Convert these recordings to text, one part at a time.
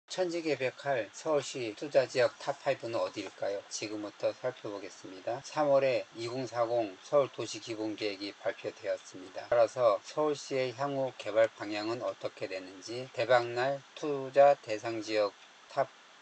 천지개벽할 서울시 투자지역 탑5는 어디일까요? 지금부터 살펴보겠습니다. 3월에 2040 서울도시기본계획이 발표되었습니다. 따라서 서울시의 향후 개발 방향은 어떻게 되는지, 대박날 투자 대상지역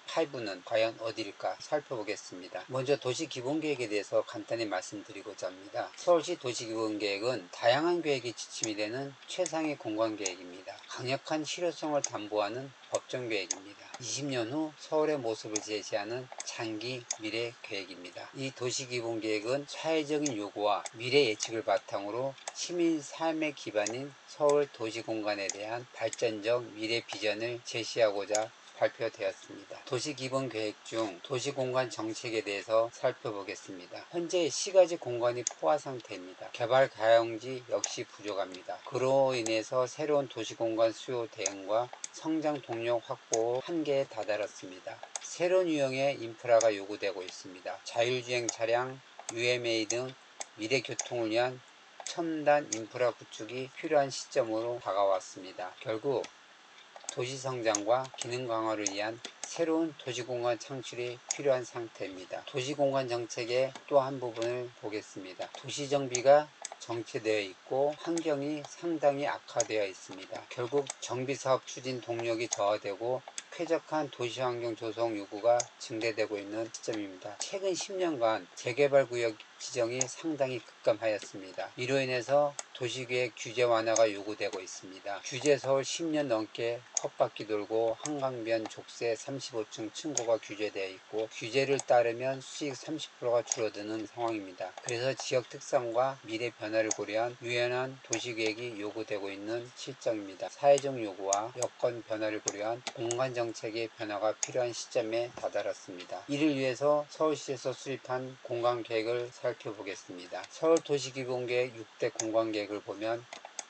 탑5는 과연 어디일까 살펴보겠습니다. 먼저 도시기본계획에 대해서 간단히 말씀드리고자 합니다. 서울시 도시기본계획은 다양한 계획이 지침이 되는 최상의 공간계획입니다. 강력한 실효성을 담보하는 법정계획입니다. 20년 후 서울의 모습을 제시하는 장기 미래 계획입니다. 이 도시기본계획은 사회적인 요구와 미래 예측을 바탕으로 시민 삶의 기반인 서울 도시공간에 대한 발전적 미래 비전을 제시하고자 발표되었습니다. 도시기본계획 중 도시공간 정책에 대해서 살펴보겠습니다. 현재 시가지 공간이 포화 상태입니다. 개발 가용지 역시 부족합니다. 그로 인해서 새로운 도시공간 수요 대응과 성장 동력 확보 한계에 다다랐습니다. 새로운 유형의 인프라가 요구되고 있습니다. 자율주행 차량, UMA 등 미래 교통을 위한 첨단 인프라 구축이 필요한 시점으로 다가왔습니다. 결국 도시성장과 기능 강화를 위한 새로운 도시공간 창출이 필요한 상태입니다. 도시공간 정책의 또 한 부분을 보겠습니다. 도시정비가 정체되어 있고 환경이 상당히 악화되어 있습니다. 결국 정비사업 추진 동력이 저하되고 쾌적한 도시환경 조성 요구가 증대되고 있는 시점입니다. 최근 10년간 재개발구역 지정이 상당히 급감하였습니다. 이로 인해서 도시계획 규제 완화가 요구되고 있습니다. 규제 서울 10년 넘게 컵바퀴 돌고 한강변 족쇄 35층 층고가 규제되어 있고 규제를 따르면 수익 30%가 줄어드는 상황입니다. 그래서 지역 특성과 미래 변화를 고려한 유연한 도시계획이 요구되고 있는 실정입니다. 사회적 요구와 여건 변화를 고려한 공간정책의 변화가 필요한 시점에 다다랐습니다. 이를 위해서 서울시에서 수립한 공간계획을 살펴보겠습니다. 서울도시기본계획 6대 공간계획을 보면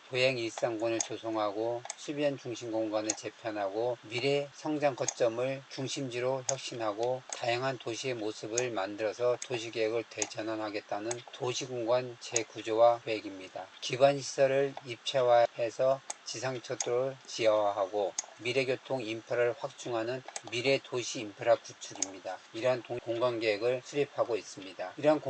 도행 일상권을 조성하고 수변 중심 공간을 재편하고 미래 성장 거점을 중심지로 혁신하고 다양한 도시의 모습을 만들어서 도시계획을 대전환하겠다는 도시공간 재구조화 계획입니다. 기반시설을 입체화해서 지상철도를 지하화하고 미래교통 인프라를 확충하는 미래도시 인프라 구축입니다. 이러한 공간계획을 수립하고 있습니다. 이러한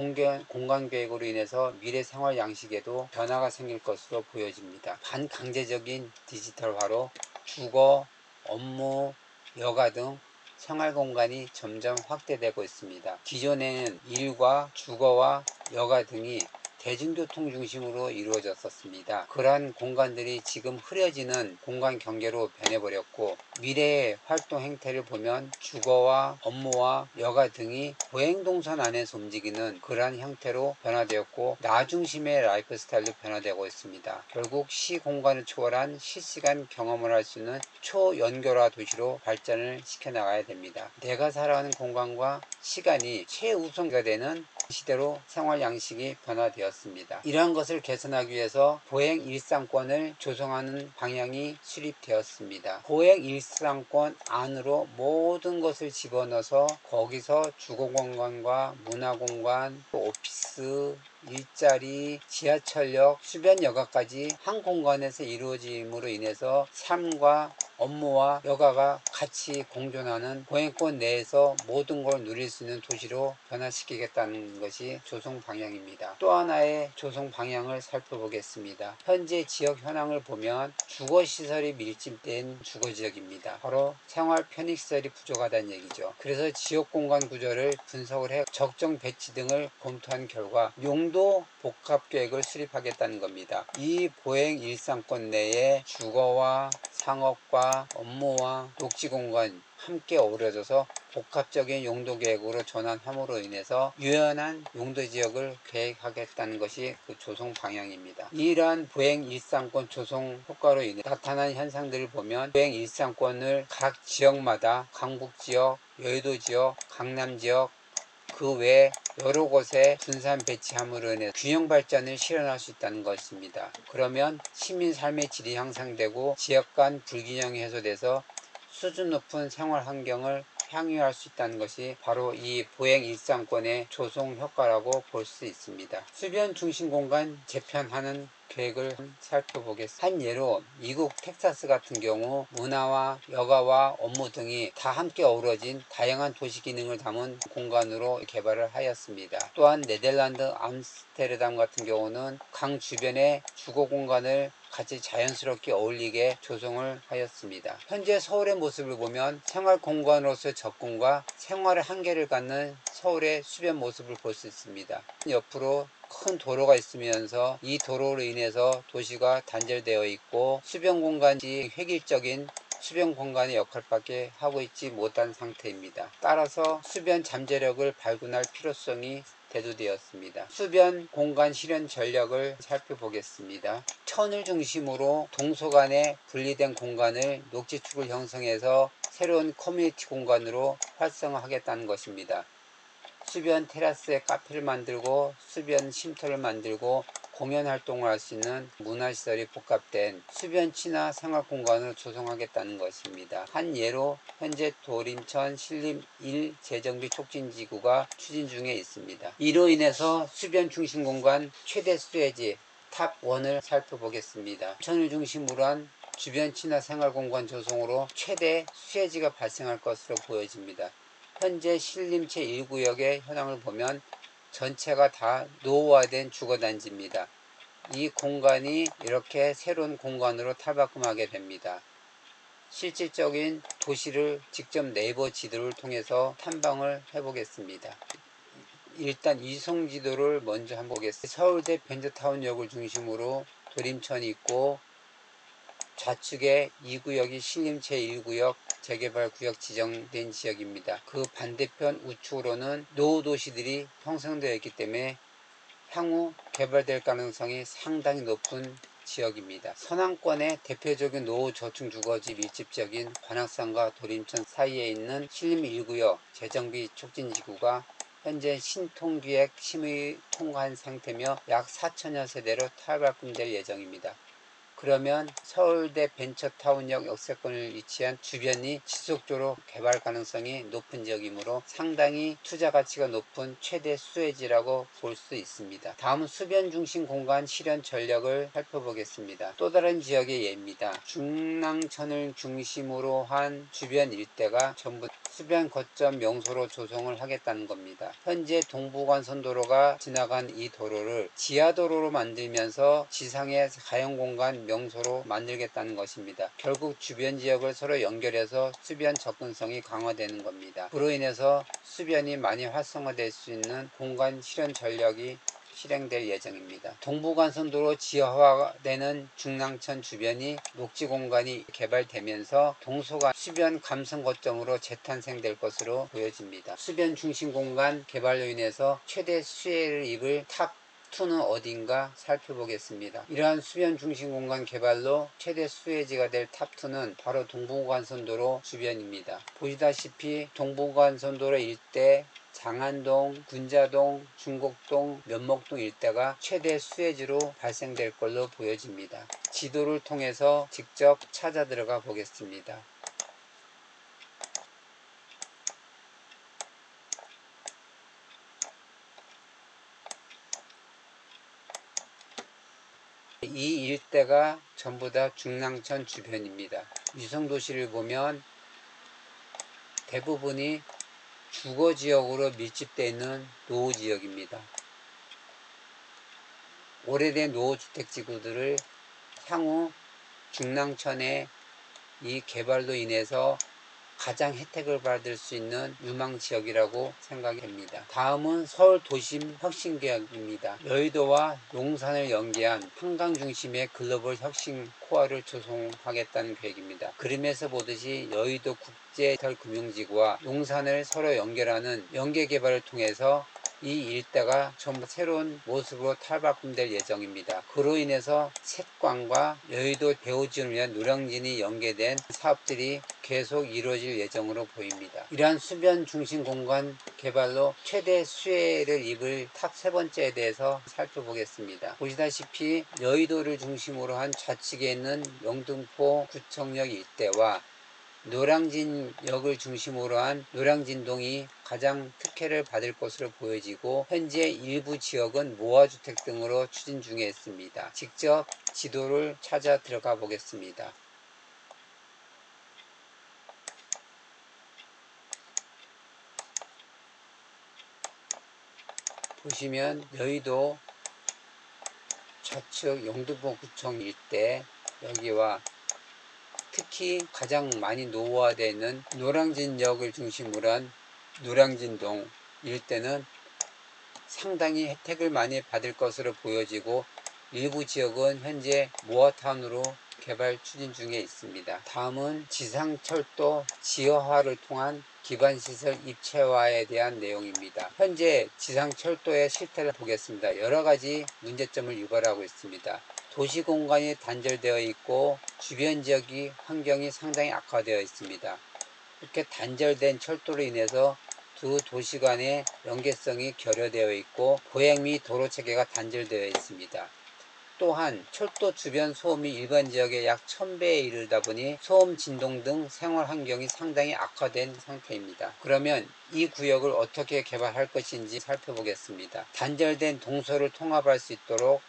공간계획으로 인해서 미래 생활 양식에도 변화가 생길 것으로 보여집니다. 반강제적인 디지털화로 주거, 업무, 여가 등 생활공간이 점점 확대되고 있습니다. 기존에는 일과 주거와 여가 등이 대중교통 중심으로 이루어졌었습니다. 그러한 공간들이 지금 흐려지는 공간 경계로 변해버렸고 미래의 활동 행태를 보면 주거와 업무와 여가 등이 보행동선 안에서 움직이는 그러한 형태로 변화되었고 나중심의 라이프 스타일로 변화되고 있습니다. 결국 시 공간을 초월한 실시간 경험을 할 수 있는 초연결화 도시로 발전을 시켜나가야 됩니다. 내가 살아가는 공간과 시간이 최우선가 되는 시대로 생활 양식이 변화되었습니다. 이러한 것을 개선하기 위해서 보행 일상권을 조성하는 방향이 수립되었습니다. 보행 일상권 안으로 모든 것을 집어넣어서 거기서 주거공간과 문화공간, 오피스, 일자리, 지하철역, 수변여가까지 한 공간에서 이루어짐으로 인해서 삶과 업무와 여가가 같이 공존하는 보행권 내에서 모든 걸 누릴 수 있는 도시로 변화시키겠다는 것이 조성 방향입니다. 또 하나의 조성 방향을 살펴보겠습니다. 현재 지역 현황을 보면 주거시설이 밀집된 주거지역입니다. 바로 생활 편의시설이 부족하다는 얘기죠. 그래서 지역공간 구조를 분석을 해 적정 배치 등을 검토한 결과 용도 복합계획을 수립하겠다는 겁니다. 이 보행 일상권 내에 주거와 상업과 업무와 녹지공간 함께 어우러져서 복합적인 용도계획으로 전환함으로 인해서 유연한 용도지역을 계획하겠다는 것이 그 조성 방향입니다. 이러한 보행 일상권 조성 효과로 인해 나타난 현상들을 보면 보행 일상권을 각 지역마다 강북지역, 여의도지역, 강남지역 그 외 여러 곳에 분산 배치함으로 인해 균형 발전을 실현할 수 있다는 것입니다. 그러면 시민 삶의 질이 향상되고 지역 간 불균형이 해소돼서 수준 높은 생활 환경을 향유할 수 있다는 것이 바로 이 보행 일상권의 조성 효과라고 볼 수 있습니다. 수변 중심 공간 재편하는 계획을 살펴보겠습니다. 한 예로 미국 텍사스 같은 경우 문화와 여가와 업무 등이 다 함께 어우러진 다양한 도시 기능을 담은 공간으로 개발을 하였습니다. 또한 네덜란드 암스테르담 같은 경우는 강 주변의 주거 공간을 같이 자연스럽게 어울리게 조성을 하였습니다. 현재 서울의 모습을 보면 생활 공간으로서의 접근과 생활의 한계를 갖는 서울의 수변 모습을 볼 수 있습니다. 옆으로 큰 도로가 있으면서 이 도로로 인해서 도시가 단절되어 있고 수변 공간이 획일적인 수변 공간의 역할밖에 하고 있지 못한 상태입니다. 따라서 수변 잠재력을 발견할 필요성이 대두되었습니다. 수변 공간 실현 전략을 살펴보겠습니다. 천을 중심으로 동서간에 분리된 공간을 녹지축을 형성해서 새로운 커뮤니티 공간으로 활성화하겠다는 것입니다. 수변 테라스에 카페를 만들고 수변 쉼터를 만들고 공연 활동을 할 수 있는 문화시설이 복합된 수변 친화 생활공간을 조성하겠다는 것입니다. 한 예로 현재 도림천 신림 1 재정비 촉진지구가 추진 중에 있습니다. 이로 인해서 수변 중심 공간 최대 수혜지 탑 1을 살펴보겠습니다. 천을 중심으로 한 주변 친화 생활공간 조성으로 최대 수혜지가 발생할 것으로 보여집니다. 현재 신림 제1구역의 현황을 보면 전체가 다 노후화된 주거단지입니다. 이 공간이 이렇게 새로운 공간으로 탈바꿈하게 됩니다. 실질적인 도시를 직접 네이버 지도를 통해서 탐방을 해보겠습니다. 일단 이송 지도를 먼저 한번 보겠습니다. 서울대 벤저타운역을 중심으로 도림천이 있고 좌측에 2구역이 신림 제1구역 재개발구역 지정된 지역입니다. 그 반대편 우측으로는 노후도시들이 형성되어 있기 때문에 향후 개발될 가능성이 상당히 높은 지역입니다. 서남권의 대표적인 노후 저층 주거지 밀집지역인 관악산과 도림천 사이에 있는 신림 1구역 재정비 촉진지구가 현재 신통기획 심의 통과한 상태며 약 4천여 세대로 탈바꿈될 예정입니다. 그러면 서울대 벤처타운역 역세권을 위치한 주변이 지속적으로 개발 가능성이 높은 지역이므로 상당히 투자 가치가 높은 최대 수혜지라고 볼 수 있습니다. 다음은 수변 중심 공간 실현 전략을 살펴보겠습니다. 또 다른 지역의 예입니다. 중랑천을 중심으로 한 주변 일대가 전부 수변 거점 명소로 조성을 하겠다는 겁니다. 현재 동부간선도로가 지나간 이 도로를 지하도로로 만들면서 지상의 가용공간 명소로 만들겠다는 것입니다. 결국 주변 지역을 서로 연결해서 수변 접근성이 강화되는 겁니다. 그로 인해서 수변이 많이 활성화될 수 있는 공간 실현 전략이 실행될 예정입니다. 동부간선도로 지하화되는 중랑천 주변이 녹지 공간이 개발되면서 동서간 수변 감성 거점으로 재탄생될 것으로 보여집니다. 수변 중심 공간 개발로 인해서 최대 수혜를 입을 탑 2는 어딘가 살펴보겠습니다. 이러한 수변 중심 공간 개발로 최대 수혜지가 될 탑 2는 바로 동부간선도로 주변입니다. 보시다시피 동부간선도로 일대 장안동, 군자동, 중곡동, 면목동 일대가 최대 수혜지로 발생될 걸로 보여집니다. 지도를 통해서 직접 찾아 들어가 보겠습니다. 이 일대가 전부 다 중랑천 주변입니다. 위성도시를 보면 대부분이 주거지역으로 밀집되어 있는 노후지역입니다. 오래된 노후주택지구들을 향후 중랑천의 이 개발로 인해서 가장 혜택을 받을 수 있는 유망지역이라고 생각이 됩니다. 다음은 서울 도심 혁신계획입니다. 여의도와 용산을 연계한 한강 중심의 글로벌 혁신 코어를 조성하겠다는 계획입니다. 그림에서 보듯이 여의도 국제금융지구와 용산을 서로 연결하는 연계 개발을 통해서 이 일대가 전부 새로운 모습으로 탈바꿈될 예정입니다. 그로 인해서 색광과 여의도 배후지원을 위한 노량진이 연계된 사업들이 계속 이루어질 예정으로 보입니다. 이러한 수변 중심 공간 개발로 최대 수혜를 입을 탑 3번째에 대해서 살펴보겠습니다. 보시다시피 여의도를 중심으로 한 좌측에 있는 영등포 구청역 일대와 노량진역을 중심으로 한 노량진동이 가장 특혜를 받을 것으로 보여지고 현재 일부 지역은 모아주택 등으로 추진 중에 있습니다. 직접 지도를 찾아 들어가 보겠습니다. 보시면 여의도 좌측 영등포구청 일대 여기와 특히 가장 많이 노후화되어 있는 노량진역을 중심으로 한 노량진동 일대는 상당히 혜택을 많이 받을 것으로 보여지고 일부 지역은 현재 모아타운으로 개발 추진 중에 있습니다. 다음은 지상철도 지하화를 통한 기반시설 입체화에 대한 내용입니다. 현재 지상철도의 실태를 보겠습니다. 여러가지 문제점을 유발하고 있습니다. 도시 공간이 단절되어 있고 주변 지역이 환경이 상당히 악화되어 있습니다. 이렇게 단절된 철도로 인해서 두 도시 간의 연계성이 결여되어 있고 보행 및 도로 체계가 단절되어 있습니다. 또한 철도 주변 소음이 일반 지역의 약 1000배에 이르다 보니 소음, 진동 등 생활 환경이 상당히 악화된 상태입니다. 그러면 이 구역을 어떻게 개발할 것인지 살펴보겠습니다. 단절된 동서를 통합할 수 있도록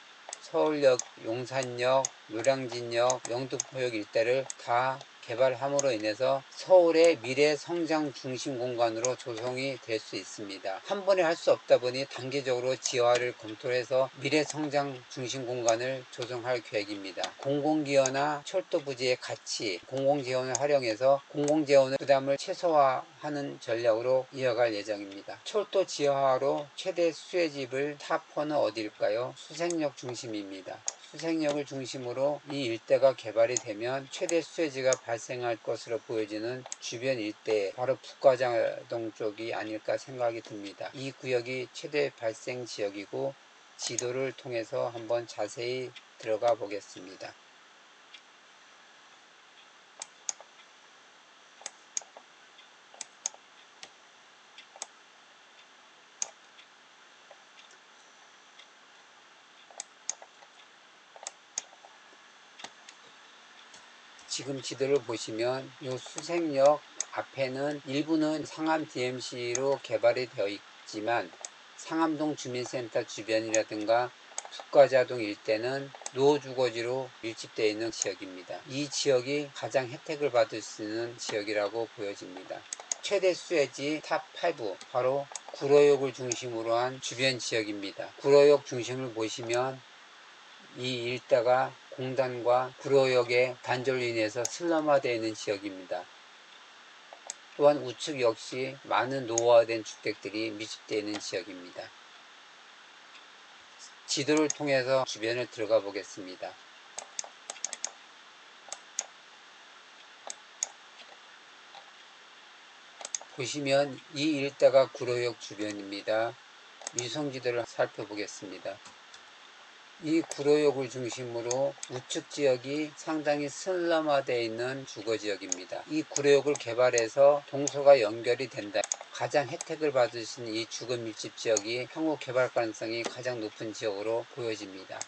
서울역, 용산역, 노량진역, 영등포역 일대를 다 개발함으로 인해서 서울의 미래 성장 중심 공간으로 조성이 될 수 있습니다. 한 번에 할 수 없다 보니 단계적으로 지하화를 검토해서 미래 성장 중심 공간을 조성할 계획입니다. 공공기여나 철도 부지의 가치, 공공재원을 활용해서 공공재원의 부담을 최소화하는 전략으로 이어갈 예정입니다. 철도 지하화로 최대 수혜집을 탑4는 어디일까요? 수색역 중심입니다. 수색역을 중심으로 이 일대가 개발이 되면 최대 수혜지가 발생할 것으로 보여지는 주변 일대, 바로 북과자동 쪽이 아닐까 생각이 듭니다. 이 구역이 최대 발생 지역이고 지도를 통해서 한번 자세히 들어가 보겠습니다. 지금 지도를 보시면 이 수색역 앞에는 일부는 상암 DMC로 개발이 되어 있지만 상암동 주민센터 주변이라든가 북과자동 일대는 노후주거지로 밀집되어 있는 지역입니다. 이 지역이 가장 혜택을 받을 수 있는 지역이라고 보여집니다. 최대 수혜지 탑5 바로 구로역을 중심으로 한 주변 지역입니다. 구로역 중심을 보시면 이 일대가 공단과 구로역의 단절로 인해서 슬럼화되어 있는 지역입니다. 또한 우측 역시 많은 노후화된 주택들이 밀집되어 있는 지역입니다. 지도를 통해서 주변을 들어가 보겠습니다. 보시면 이 일대가 구로역 주변입니다. 위성지도를 살펴보겠습니다. 이 구로역을 중심으로 우측 지역이 상당히 슬럼화되어 있는 주거지역입니다. 이 구로역을 개발해서 동서가 연결이 된다. 가장 혜택을 받을 수 있는 이 주거 밀집 지역이 향후 개발 가능성이 가장 높은 지역으로 보여집니다.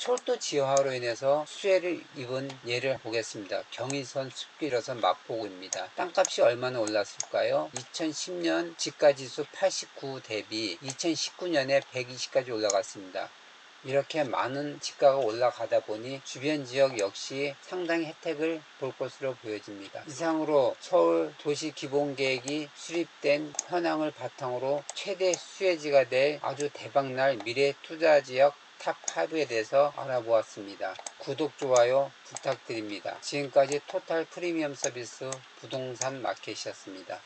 철도 지하화로 인해서 수혜를 입은 예를 보겠습니다. 경의선 숲길 1호선 마포구입니다. 땅값이 얼마나 올랐을까요? 2010년 집가지수 89 대비 2019년에 120까지 올라갔습니다. 이렇게 많은 집가가 올라가다 보니 주변 지역 역시 상당히 혜택을 볼 것으로 보여집니다. 이상으로 서울 도시기본계획이 수립된 현황을 바탕으로 최대 수혜지가 될 아주 대박날 미래 투자지역 탑5에 대해서 알아보았습니다. 구독, 좋아요 부탁드립니다. 지금까지 토탈 프리미엄 서비스 부동산 마켓이었습니다.